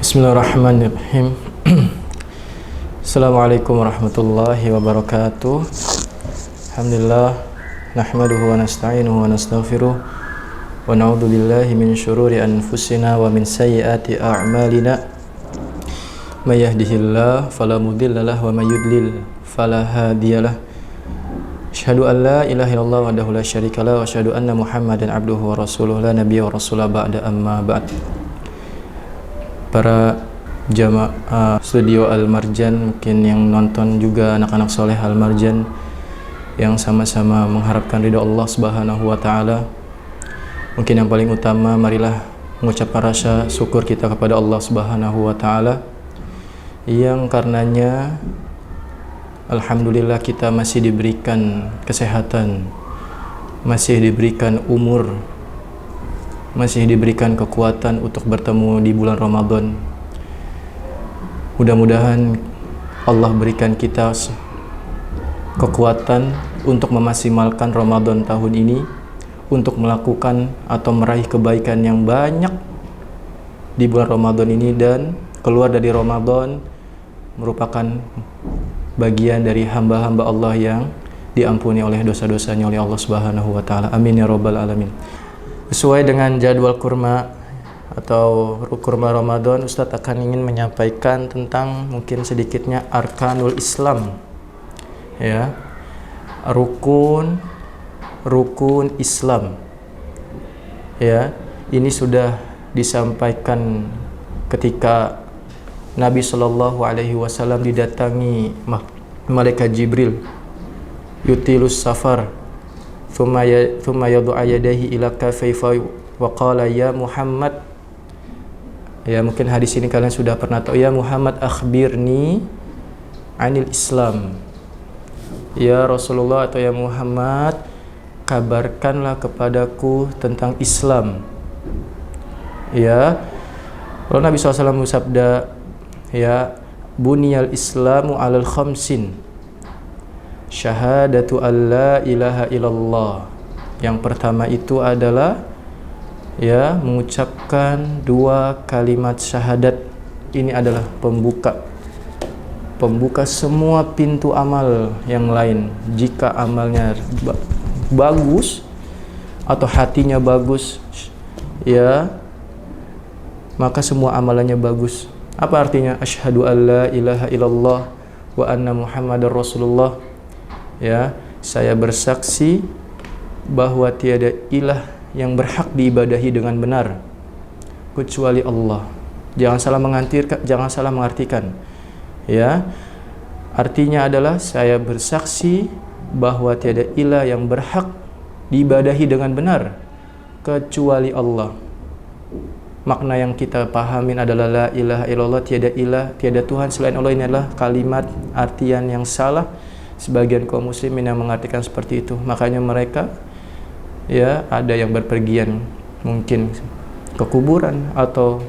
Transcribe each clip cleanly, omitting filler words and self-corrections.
Bismillahirrahmanirrahim. Assalamualaikum warahmatullahi wabarakatuh. Alhamdulillah, nahmaduhu wa nasta'inuhu wa nastaghfiruh wa na'udzu billahi min syururi anfusina wa min sayyiati a'malina. May yahdihillahu fala mudhillalah wa may yudlil fala hadiyalah. Asyhadu an la ilaha illallah wahdahu la syarikalah wa asyhadu anna Muhammadan abduhu wa rasuluh la nabiyya wa rasulah ba'da amma ba'd. Para jamaah studio Al-Marjan, mungkin yang nonton juga anak-anak soleh Al-Marjan yang sama-sama mengharapkan ridha Allah Subhanahu wa taala. Mungkin yang paling utama, marilah mengucapkan rasa syukur kita kepada Allah Subhanahu wa taala yang karenanya alhamdulillah kita masih diberikan kesehatan, masih diberikan umur, masih diberikan kekuatan untuk bertemu di bulan Ramadan. Mudah-mudahan Allah berikan kita kekuatan untuk memaksimalkan Ramadan tahun ini, untuk melakukan atau meraih kebaikan yang banyak di bulan Ramadan ini, dan keluar dari Ramadan merupakan bagian dari hamba-hamba Allah yang diampuni oleh dosa-dosanya oleh Allah Subhanahu wa taala. Amin ya rabbal alamin. Sesuai dengan jadwal kurma atau kurma Ramadan, Ustadz akan ingin menyampaikan tentang mungkin sedikitnya arkanul Islam, ya, rukun Islam, ya. Ini sudah disampaikan ketika Nabi Shallallahu Alaihi Wasallam didatangi malaikat Jibril, yutilus safar, thumma yadu'a yadayhi ila kafayfa wa qala ya Muhammad. Ya, mungkin hadis ini kalian sudah pernah tahu. Ya Muhammad, akhbirni anil Islam. Ya Rasulullah atau ya Muhammad, kabarkanlah kepadaku tentang Islam. Ya, lalu Nabi SAW bersabda, ya, buniyal Islamu alal khamsin, syahadatu an la ilaha illallah. Yang pertama itu adalah, ya, mengucapkan dua kalimat syahadat. Ini adalah pembuka semua pintu amal yang lain. Jika amalnya bagus atau hatinya bagus, ya, maka semua amalannya bagus. Apa artinya? Asyhadu an la ilaha illallah wa anna Muhammadar Rasulullah. Ya, saya bersaksi bahwa tiada ilah yang berhak diibadahi dengan benar kecuali Allah. Jangan salah mengartikan. Ya, artinya adalah saya bersaksi bahwa tiada ilah yang berhak diibadahi dengan benar kecuali Allah. Makna yang kita pahamin adalah la ilaha illallah, tiada ilah, tiada Tuhan selain Allah. Ini adalah kalimat artian yang salah. Sebagian kaum muslimin yang mengartikan seperti itu. Makanya mereka, ya, ada yang berpergian mungkin ke kuburan atau,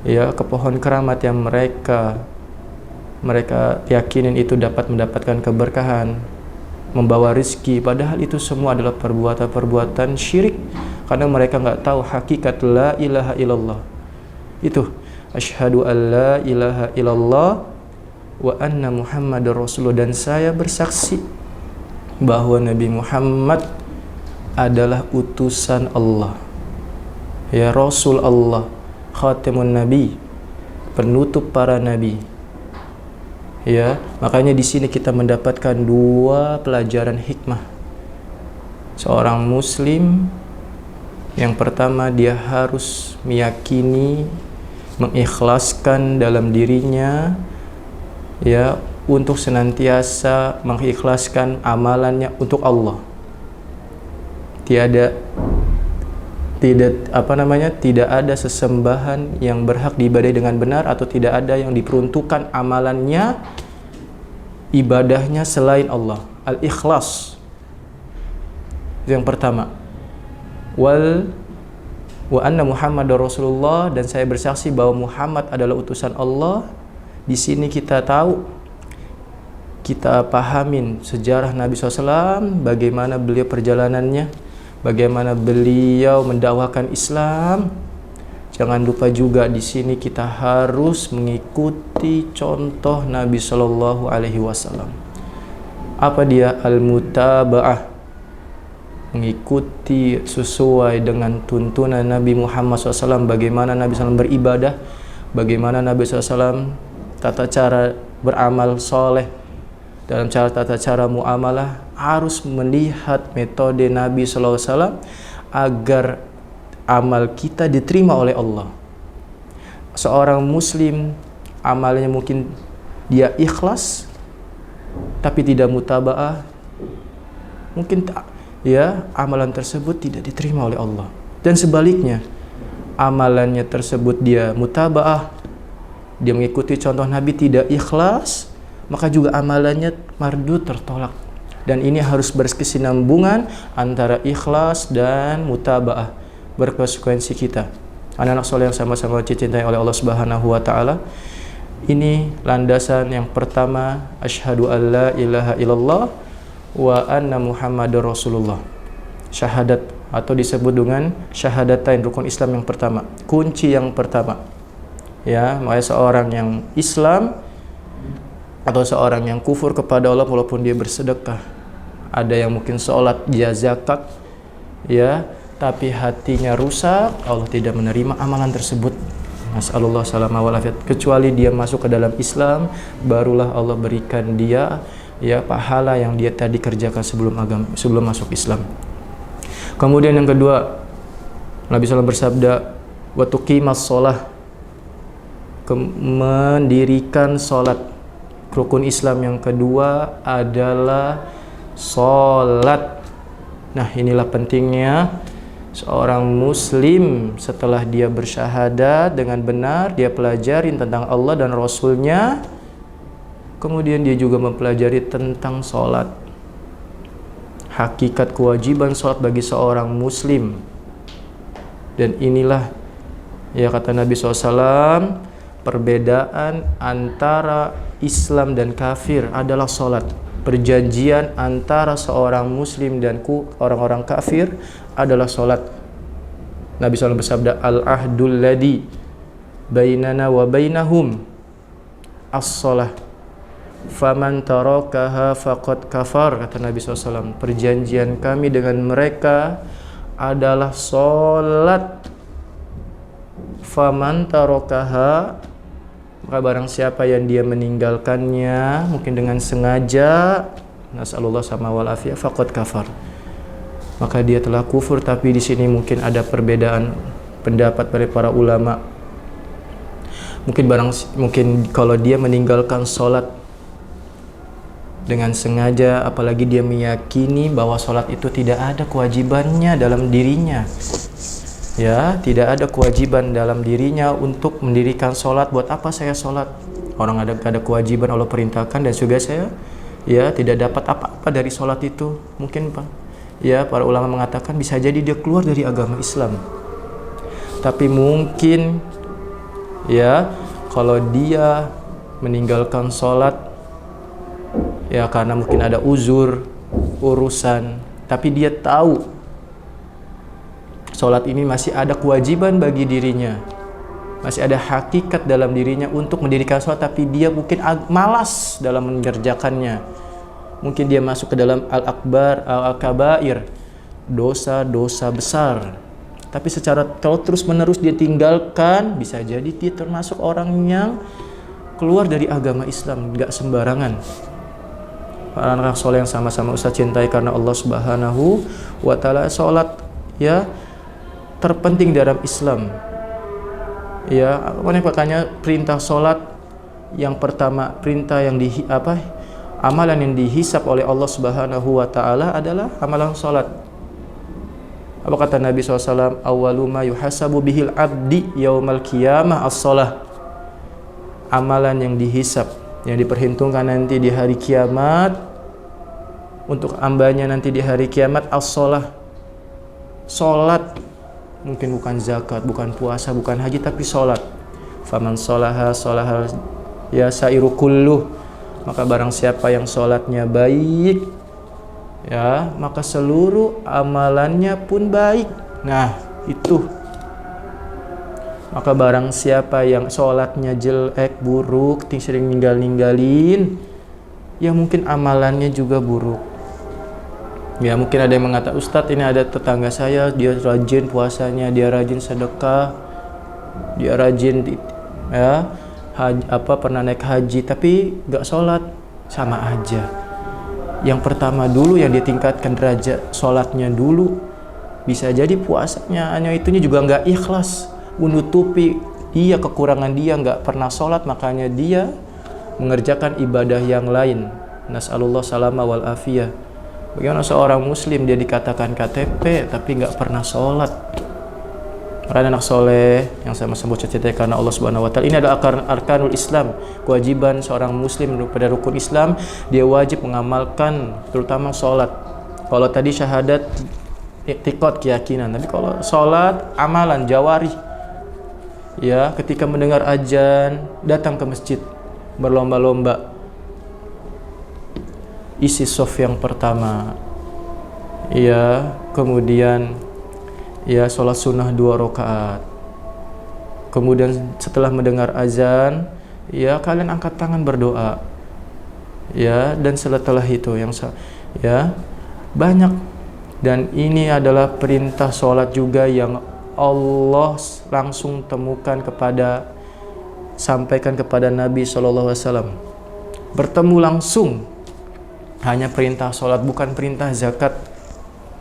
ya, ke pohon keramat yang mereka yakinin itu dapat mendapatkan keberkahan, membawa rizki. Padahal itu semua adalah perbuatan syirik, karena mereka nggak tahu hakikat la ilaha illallah. Itu asyhadu an la ilaha illallah wa anna Muhammadar Rasulullah, dan saya bersaksi bahwa Nabi Muhammad adalah utusan Allah, ya, Rasul Allah, khatamun nabi, penutup para nabi. Ya, makanya di sini kita mendapatkan dua pelajaran hikmah. Seorang muslim, yang pertama, dia harus meyakini, mengikhlaskan dalam dirinya, ya, untuk senantiasa mengikhlaskan amalannya untuk Allah. Tidak ada sesembahan yang berhak diibadahi dengan benar, atau tidak ada yang diperuntukkan amalannya, ibadahnya selain Allah. Al-ikhlas yang pertama. Wa anna Muhammadar Rasulullah, dan saya bersaksi bahwa Muhammad adalah utusan Allah. Di sini kita tahu, kita pahamin sejarah Nabi SAW, bagaimana beliau perjalanannya, bagaimana beliau mendakwakan Islam, Jangan lupa juga di sini kita harus mengikuti contoh Nabi Shallallahu Alaihi Wasallam. Apa dia? Al-mutaba'ah, mengikuti sesuai dengan tuntunan Nabi Muhammad SAW. Bagaimana Nabi SAW beribadah, bagaimana Nabi SAW tata cara beramal soleh, dalam tata cara muamalah harus melihat metode Nabi SAW agar amal kita diterima oleh Allah. Seorang muslim amalnya mungkin dia ikhlas tapi tidak mutaba'ah, mungkin amalan tersebut tidak diterima oleh Allah. Dan sebaliknya, amalannya tersebut dia mutaba'ah, dia mengikuti contoh Nabi, tidak ikhlas, maka juga amalannya mardud, tertolak. Dan ini harus berkesinambungan antara ikhlas dan mutaba'ah, berkonsekuensi kita. Anak-anak soleh yang sama-sama dicintai oleh Allah Subhanahu wa taala. Ini landasan yang pertama, asyhadu alla ilaha illallah wa anna Muhammadar Rasulullah. Syahadat atau disebut dengan syahadatain, rukun Islam yang pertama, kunci yang pertama. Ya, makanya seorang yang Islam atau seorang yang kufur kepada Allah walaupun dia bersedekah, ada yang mungkin sholat, dia zakat, ya, tapi hatinya rusak, Allah tidak menerima amalan tersebut. Nasallallahu salamah wal afiyat. Kecuali dia masuk ke dalam Islam, barulah Allah berikan dia pahala yang dia tadi kerjakan sebelum masuk Islam. Kemudian yang kedua, Nabi SAW bersabda, wa tuqimas shalah, mendirikan salat. Rukun Islam yang kedua adalah salat. Nah, inilah pentingnya seorang muslim setelah dia bersyahadat dengan benar, dia pelajari tentang Allah dan Rasulnya, kemudian dia juga mempelajari tentang sholat, hakikat kewajiban sholat bagi seorang muslim. Dan inilah, ya kata Nabi SAW, perbedaan antara Islam dan kafir adalah sholat. Perjanjian antara seorang muslim dan orang-orang kafir adalah sholat. Nabi SAW bersabda, al-ahdul ladhi bainana wa bainahum as-sholah faman tarakaha faqad kafar. Kata Nabi SAW, perjanjian kami dengan mereka adalah sholat. Faman tarakaha, maka barang siapa yang dia meninggalkannya mungkin dengan sengaja, nasallallahu sama wal afiyah, faqad kafar, maka dia telah kufur. Tapi di sini mungkin ada perbedaan pendapat dari para ulama. Mungkin kalau dia meninggalkan sholat dengan sengaja, apalagi dia meyakini bahwa sholat itu tidak ada kewajibannya dalam dirinya, ya, tidak ada kewajiban dalam dirinya untuk mendirikan sholat. Buat apa saya sholat? Orang ada kewajiban Allah perintahkan, dan juga saya tidak dapat apa-apa dari sholat itu. Mungkin para ulama mengatakan bisa jadi dia keluar dari agama Islam. Tapi mungkin kalau dia meninggalkan sholat karena mungkin ada urusan, tapi dia tahu sholat ini masih ada kewajiban bagi dirinya, masih ada hakikat dalam dirinya untuk mendirikan sholat, tapi dia mungkin malas dalam mengerjakannya. Mungkin dia masuk ke dalam al-kabair, dosa-dosa besar. Tapi kalau terus-menerus dia tinggalkan, bisa jadi dia termasuk orang yang keluar dari agama Islam, nggak sembarangan. Para anak soleh yang sama-sama Ustaz cintai karena Allah Subhanahu wa ta'ala, sholat terpenting dalam Islam. Makanya perintah sholat yang pertama, perintah yang amalan yang dihisab oleh Allah Subhanahu wa ta'ala adalah amalan sholat. Apa kata Nabi SAW? Awwalu ma yuhasabu bihil abdi yaumal qiyamah as-sholah. Amalan yang dihisab, yang diperhitungkan nanti di hari kiamat untuk hambanya nanti di hari kiamat, as-sholah, sholat. Mungkin bukan zakat, bukan puasa, bukan haji, tapi sholat. Faman sholaha sholahal sairu kulluh, maka barang siapa yang sholatnya baik, maka seluruh amalannya pun baik. Nah, itu Maka barang siapa yang sholatnya jelek, buruk, sering ninggalin, ya mungkin amalannya juga buruk. Ya mungkin ada yang mengatakan, Ustadz ini ada tetangga saya, dia rajin puasanya, dia rajin sedekah, dia rajin ya pernah naik haji, tapi gak sholat. Sama aja. Yang pertama dulu yang ditingkatkan derajat sholatnya dulu. Bisa jadi puasanya hanya itunya juga gak ikhlas, menutupi dia kekurangan dia, nggak pernah sholat, makanya dia mengerjakan ibadah yang lain. Nas'alullah salama wal afiyah. Bagaimana seorang muslim dia dikatakan KTP tapi nggak pernah sholat? Para anak soleh yang sama-sama bercita-cita karena Allah Subhanahu Wa Taala. Ini adalah arkanul Islam, kewajiban seorang muslim pada rukun Islam, dia wajib mengamalkan terutama sholat. Kalau tadi syahadat i'tiqad keyakinan, tapi kalau sholat amalan jawari. Ya, ketika mendengar azan datang ke masjid berlomba-lomba isi shaf yang pertama. Ya, kemudian ya sholat sunnah 2 rakaat. Kemudian setelah mendengar azan, ya kalian angkat tangan berdoa. Ya, dan setelah itu yang ya banyak, dan ini adalah perintah sholat juga yang Allah langsung sampaikan kepada Nabi SAW. Bertemu langsung, hanya perintah sholat, bukan perintah zakat.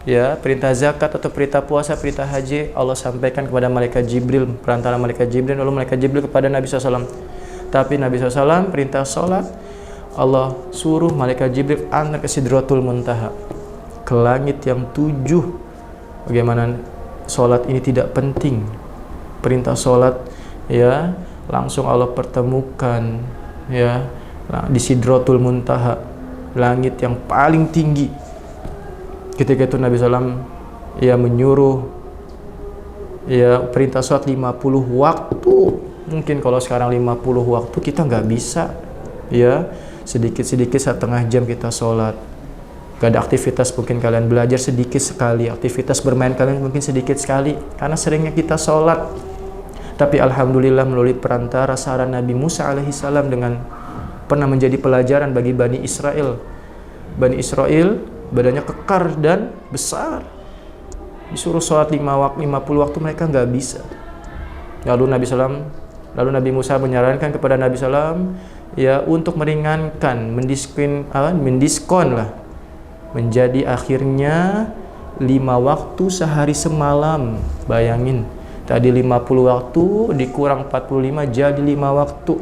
Ya, perintah zakat atau perintah puasa, perintah haji Allah sampaikan kepada malaikat Jibril, perantara malaikat Jibril, lalu malaikat Jibril kepada Nabi SAW. Tapi Nabi SAW perintah sholat, Allah suruh malaikat Jibril antar ke Sidratul Muntaha, ke langit yang 7. Bagaimana sholat ini tidak penting? Perintah sholat ya langsung Allah pertemukan ya di Sidratul Muntaha, langit yang paling tinggi. Ketika itu Nabi SAW ya menyuruh ya perintah sholat 50 waktu. Mungkin kalau sekarang 50 waktu kita nggak bisa, ya sedikit-sedikit setengah jam kita sholat. Gak ada aktivitas, mungkin kalian belajar sedikit sekali, aktivitas bermain kalian mungkin sedikit sekali, karena seringnya kita sholat. Tapi alhamdulillah melalui perantara saran Nabi Musa alaihissalam dengan pernah menjadi pelajaran bagi Bani Israel. Bani Israel badannya kekar dan besar, disuruh sholat 50 waktu mereka nggak bisa. Lalu Nabi Musa menyarankan kepada Nabi SAW ya untuk meringankan, mendiskon lah, menjadi akhirnya 5 waktu sehari semalam. Bayangin, tadi 50 waktu dikurang 45 jadi 5 waktu.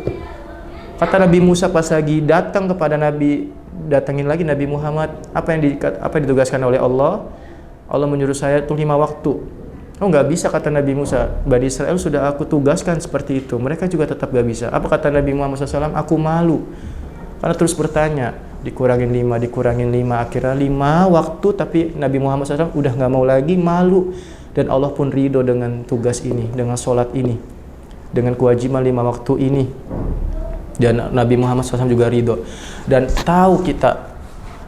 Kata Nabi Musa pas lagi datang kepada Nabi, datangin lagi Nabi Muhammad, apa yang ditugaskan oleh Allah? Allah menyuruh saya itu 5 waktu. Oh nggak bisa, kata Nabi Musa, Bani Israel sudah aku tugaskan seperti itu, mereka juga tetap nggak bisa. Apa kata Nabi Muhammad SAW? Aku malu, karena terus bertanya, dikurangin 5, akhirnya 5 waktu, tapi Nabi Muhammad SAW udah nggak mau lagi, malu. Dan Allah pun ridho dengan tugas ini, dengan sholat ini, dengan kewajiban 5 waktu ini. Dan Nabi Muhammad SAW juga ridho. Dan tahu kita,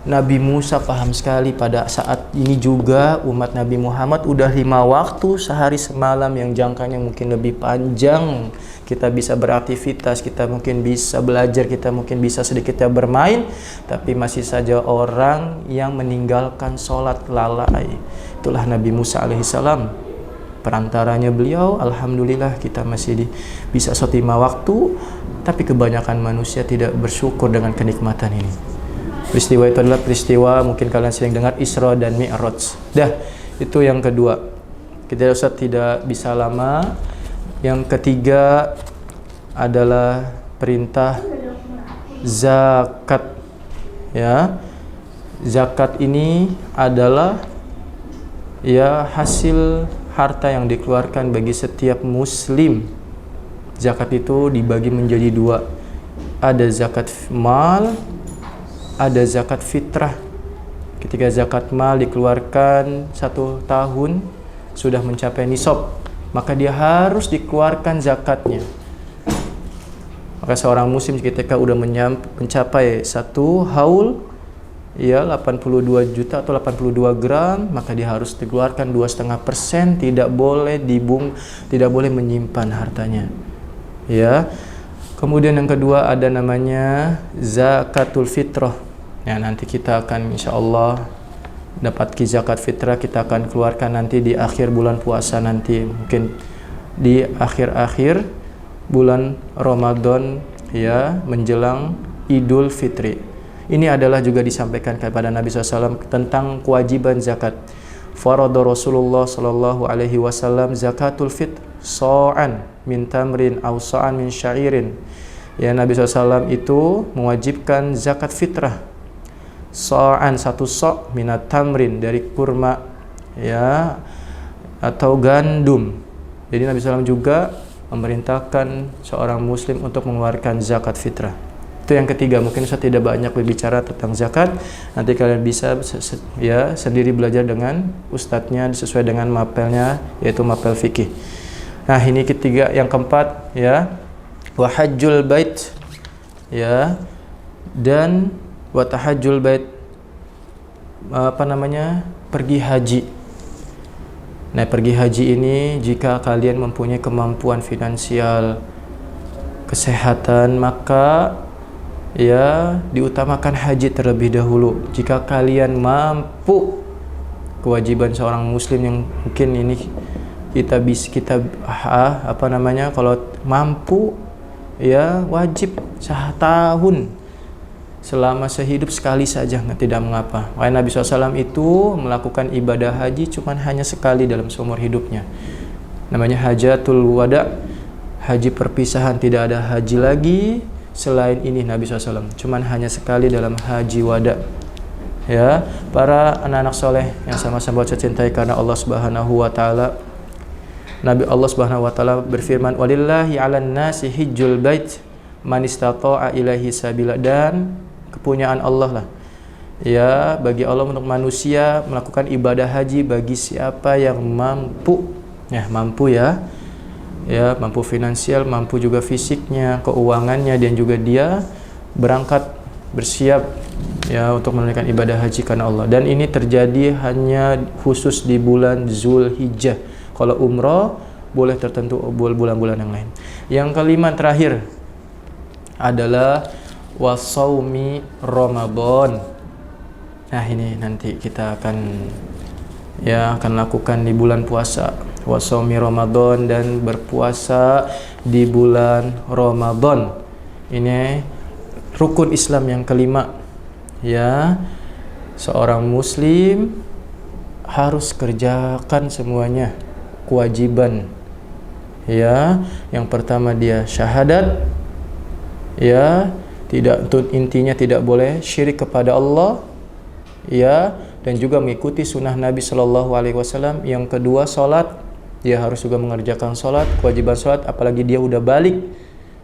Nabi Musa paham sekali pada saat ini juga umat Nabi Muhammad udah 5 waktu sehari semalam yang jangkanya mungkin lebih panjang. Kita bisa beraktivitas, kita mungkin bisa belajar, kita mungkin bisa sedikitnya bermain, tapi masih saja orang yang meninggalkan sholat lalai. Itulah Nabi Musa alaihissalam. Perantaranya beliau, alhamdulillah kita masih bisa sholat 5 waktu, tapi kebanyakan manusia tidak bersyukur dengan kenikmatan ini. Peristiwa itu adalah peristiwa mungkin kalian sering dengar Isra dan Mi'raj. Dah, itu yang kedua. Kita Ustaz tidak bisa lama. Yang ketiga adalah perintah zakat. Ya. Zakat ini adalah ya hasil harta yang dikeluarkan bagi setiap muslim. Zakat itu dibagi menjadi 2. Ada zakat mal, ada zakat fitrah. Ketika zakat mal dikeluarkan 1 tahun sudah mencapai nisab, maka dia harus dikeluarkan zakatnya. Maka seorang muslim ketika sudah mencapai 1 haul, ya 82 juta atau 82 gram, maka dia harus dikeluarkan 2,5%, tidak boleh tidak boleh menyimpan hartanya. Ya. Kemudian yang kedua ada namanya zakatul fitrah. Ya, nanti kita akan insyaallah dapat zakat fitrah, kita akan keluarkan nanti di akhir bulan puasa nanti, mungkin di akhir-akhir bulan Ramadan, ya, menjelang Idul Fitri. Ini adalah juga disampaikan kepada Nabi SAW tentang kewajiban zakat. Farada Rasulullah sallallahu alaihi wasallam zakatul fitr sa'an min tamrin aw sa'an min sya'irin. Ya, Nabi SAW itu mewajibkan zakat fitrah sa'an, satu sa' minat tamrin, dari kurma, ya, atau gandum. Jadi Nabi SAW juga memerintahkan seorang muslim untuk mengeluarkan zakat fitrah. Itu yang ketiga. Mungkin saya tidak banyak berbicara tentang zakat. Nanti kalian bisa ya sendiri belajar dengan ustadznya sesuai dengan mapelnya, yaitu mapel fikih. Nah, ini ketiga. Yang keempat, ya, wa hajjul bait, ya, dan wa tahajjul bait, pergi haji. Nah, pergi haji ini jika kalian mempunyai kemampuan finansial, kesehatan, maka ya diutamakan haji terlebih dahulu. Jika kalian mampu, kewajiban seorang muslim yang mungkin ini kalau mampu, ya, wajib setahun, selama sehidup sekali saja, tidak mengapa. Karena Nabi SAW itu melakukan ibadah haji cuma hanya sekali dalam seumur hidupnya. Namanya hajatul wada, haji perpisahan. Tidak ada haji lagi selain ini Nabi SAW. Cuma hanya sekali dalam haji wada. Ya, para anak-anak soleh yang sama-sama saya cintai karena Allah Subhanahu wa Ta'ala. Nabi Allah Subhanahu wa Ta'ala berfirman, walillahi 'alan nasi hijjul bait man istata'a ilaihi sabila, dan kepunyaan Allah lah, ya, bagi Allah untuk manusia melakukan ibadah haji bagi siapa yang mampu, ya, mampu, ya, mampu finansial, mampu juga fisiknya, keuangannya, dan juga dia berangkat bersiap, ya, untuk menunaikan ibadah haji karena Allah. Dan ini terjadi hanya khusus di bulan Zulhijjah. Kalau umrah boleh tertentu bulan-bulan yang lain. Yang kelima terakhir adalah wasaumi Ramadan. Nah, ini nanti kita akan lakukan di bulan puasa, wasaumi Ramadan, dan berpuasa di bulan Ramadan. Ini rukun Islam yang kelima, ya. Seorang muslim harus kerjakan semuanya, kewajiban, ya. Yang pertama dia syahadat, ya, intinya tidak boleh syirik kepada Allah, ya, dan juga mengikuti sunnah Nabi Shallallahu Alaihi Wasallam. Yang kedua, sholat, dia harus juga mengerjakan sholat, kewajiban sholat, apalagi dia udah balik,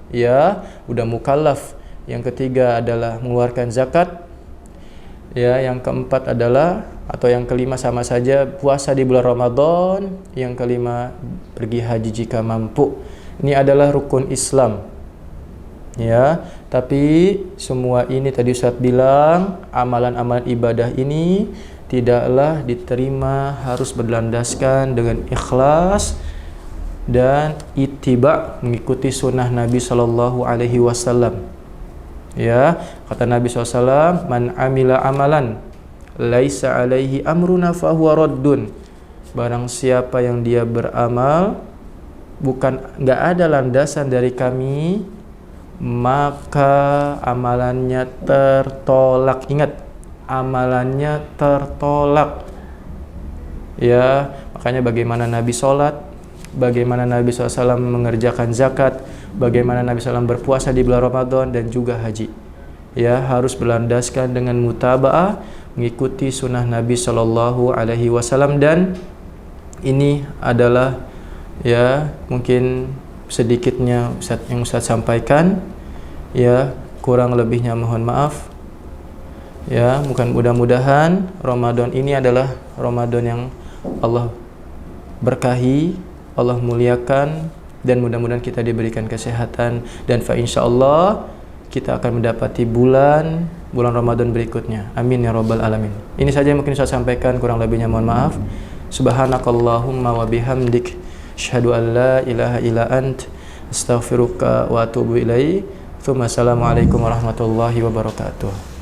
ya, udah mukallaf. Yang ketiga adalah mengeluarkan zakat, ya. Yang keempat adalah, atau yang kelima sama saja, puasa di bulan Ramadan. Yang kelima, pergi haji jika mampu. Ini adalah rukun Islam, ya. Tapi semua ini tadi Ustaz bilang, amalan-amalan ibadah ini tidaklah diterima, harus berlandaskan dengan ikhlas dan ittiba, mengikuti sunnah Nabi Sallallahu Alaihi Wasallam. Ya, kata Nabi SAW, man amila amalan laisa alaihi amruna fahuwa raddun. Barang siapa yang dia beramal nggak ada landasan dari kami, maka amalannya tertolak. Ingat, amalannya tertolak, ya. Makanya bagaimana Nabi sholat, bagaimana Nabi SAW mengerjakan zakat, bagaimana Nabi SAW berpuasa di bulan Ramadan, dan juga haji, ya, harus berlandaskan dengan mutaba'ah, mengikuti sunnah Nabi Sallallahu Alaihi Wasallam. Dan ini adalah, ya, mungkin sedikitnya yang Ustaz sampaikan, ya, kurang lebihnya mohon maaf, ya. Mudah-mudahan Ramadan ini adalah Ramadan yang Allah berkahi, Allah muliakan, dan mudah-mudahan kita diberikan kesehatan, dan insyaallah kita akan mendapati bulan Ramadan berikutnya. Amin ya rabbal alamin. Ini saja yang mungkin saya sampaikan, kurang lebihnya mohon maaf. Subhanakallahumma wa bihamdik, asyhadu an la ilaha illa ant, astaghfiruka wa atubu ilaik. Assalamualaikum warahmatullahi wabarakatuh.